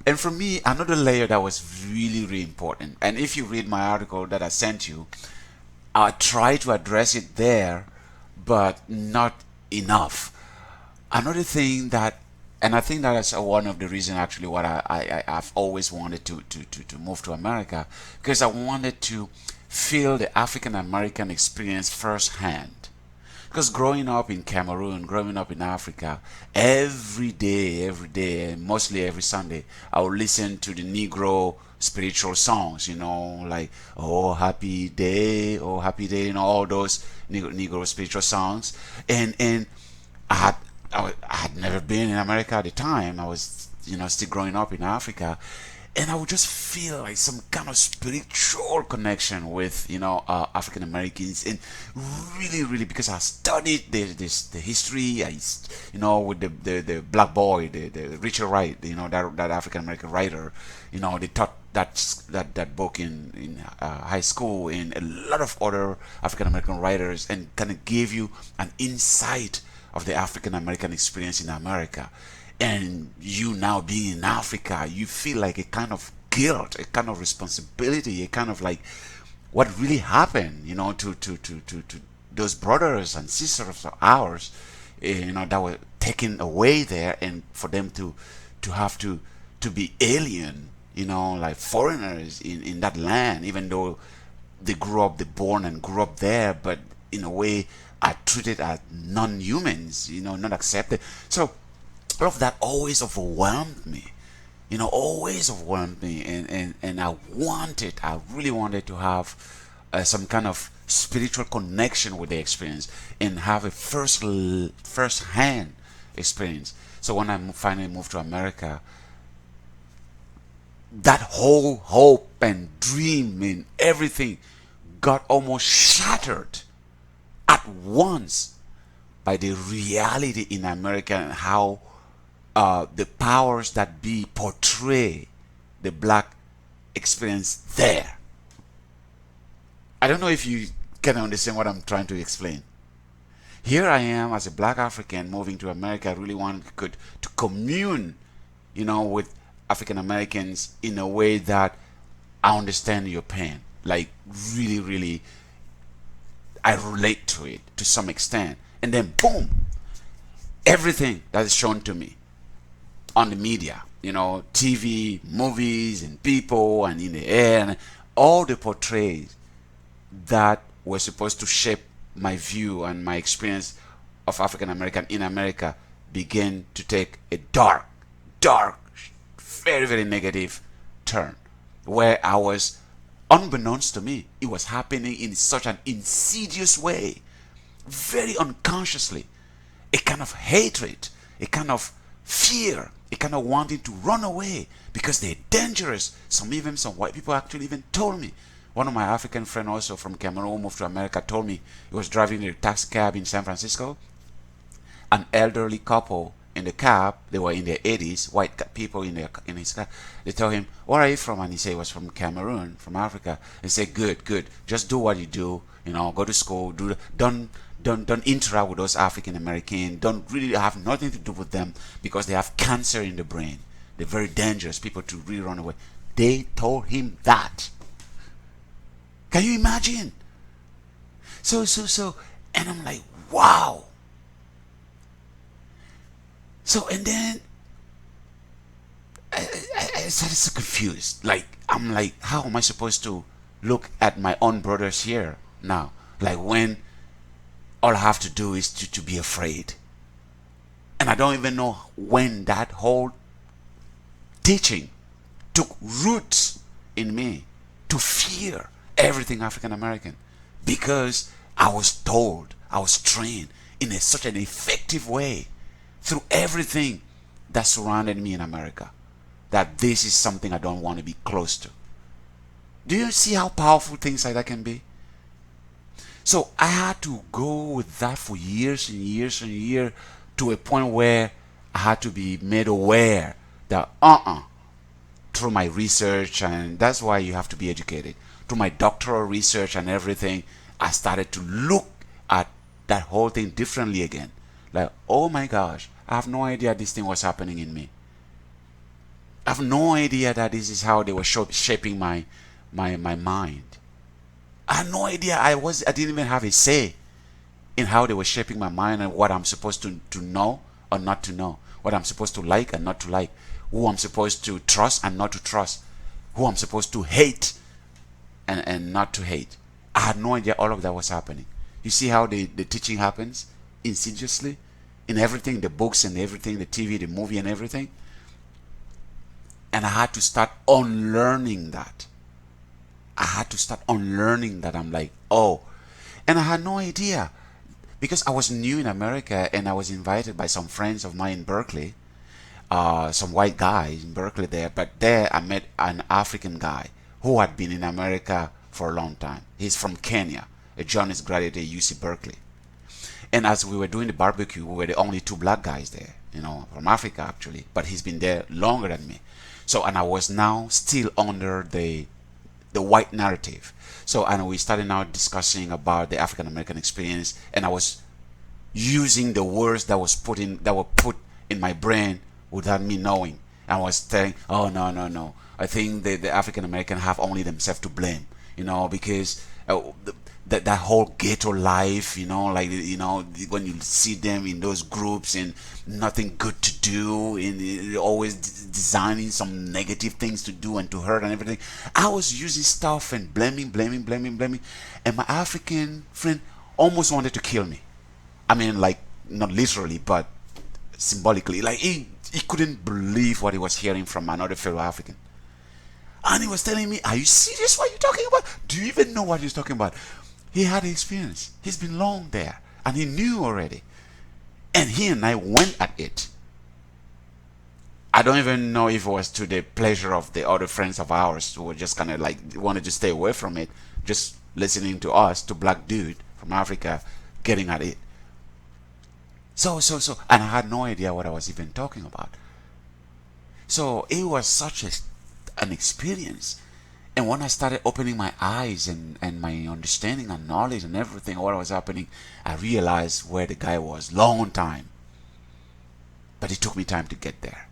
And for me, another layer that was really, really important, and if you read my article that I sent you, I try to address it there, but not enough. Another thing that, and I think that is one of the reasons actually what I've always wanted to move to America, because I wanted to feel the African American experience firsthand. Because growing up in Cameroon, growing up in Africa, every day, mostly every Sunday, I would listen to the Negro spiritual songs, like oh happy day, all those Negro spiritual songs. And I had I had never been in America at the time. I was, still growing up in Africa, and I would just feel like some kind of spiritual connection with, African Americans, and really, really, because I studied the history, with the black boy, the Richard Wright, that African American writer, they taught that book in high school, and a lot of other African American writers, and kind of gave you an insight of the African American experience in America. And you now being in Africa, you feel like a kind of guilt, a kind of responsibility, a kind of like what really happened, to those brothers and sisters of ours, that were taken away there, and for them to have to be alien, like foreigners in that land, even though they born and grew up there, but in a way are treated as non-humans, not accepted. So all of that always overwhelmed me, always overwhelmed me, and I really wanted to have some kind of spiritual connection with the experience, and have a first hand experience. So when I finally moved to America, that whole hope and dream and everything got almost shattered at once by the reality in America, and how the powers that be portray the black experience there. I don't know if you can understand what I'm trying to explain. Here I am as a black African moving to America. I really wanted to commune, with African Americans in a way that I understand your pain. Like really, really, I relate to it to some extent. And then boom, everything that is shown to me on the media, TV, movies, and people, and in the air, and all the portrays that were supposed to shape my view and my experience of African American in America began to take a dark, very, very negative turn, where I was, unbeknownst to me, it was happening in such an insidious way, very unconsciously, a kind of hatred, a kind of fear, a kind of wanting to run away because they're dangerous. Some white people actually even told me. One of my African friends also from Cameroon who moved to America told me he was driving a taxi cab in San Francisco. An elderly couple in the cab, they were in their 80s, white people in his car. They told him, "Where are you from?" And he said he was from Cameroon, from Africa. They said, "Good. Just do what you do. Go to school. Don't interact with those African Americans. Don't really have nothing to do with them because they have cancer in the brain. They're very dangerous people to really run away." They told him that. Can you imagine? So, and I'm like, wow. So, and then I started so confused. Like, I'm like, how am I supposed to look at my own brothers here now? Like, when all I have to do is to be afraid. And I don't even know when that whole teaching took roots in me to fear everything African American, because I was told, I was trained in such an effective way through everything that surrounded me in America, that this is something I don't want to be close to. Do you see how powerful things like that can be? So I had to go with that for years and years and years, to a point where I had to be made aware that through my research, and that's why you have to be educated. Through my doctoral research and everything, I started to look at that whole thing differently again. Like, oh my gosh, I have no idea this thing was happening in me. I have no idea that this is how they were shaping my mind. I had no idea. I didn't even have a say in how they were shaping my mind and what I'm supposed to know or not to know, what I'm supposed to like and not to like, who I'm supposed to trust and not to trust, who I'm supposed to hate and not to hate. I had no idea all of that was happening. You see how the teaching happens insidiously in everything, the books and everything, the TV, the movie and everything. And I had to start unlearning that. I had to start unlearning that. I'm like, oh. And I had no idea because I was new in America and I was invited by some friends of mine in Berkeley, some white guys in Berkeley there. But there I met an African guy who had been in America for a long time. He's from Kenya, a journalist graduate at UC Berkeley. And as we were doing the barbecue, we were the only two black guys there, from Africa actually. But he's been there longer than me. So, and I was now still under the white narrative. So, and we started now discussing about the African American experience, and I was using the words that were put in my brain without me knowing. I was saying, oh no, I think the African American have only themselves to blame, because that whole ghetto life, when you see them in those groups and nothing good to do, and always designing some negative things to do and to hurt and everything. I was using stuff and blaming, and my African friend almost wanted to kill me. I mean, like, not literally, but symbolically. Like, he couldn't believe what he was hearing from another fellow African. And he was telling me, are you serious? What are you talking about? Do you even know what he's talking about? He had experience. He's been long there. And he knew already. And he and I went at it. I don't even know if it was to the pleasure of the other friends of ours who were just kind of like wanted to stay away from it. Just listening to us, to black dude from Africa, getting at it. So. And I had no idea what I was even talking about. So it was such an experience. And when I started opening my eyes and my understanding and knowledge and everything, what was happening, I realized where the guy was long time. But it took me time to get there.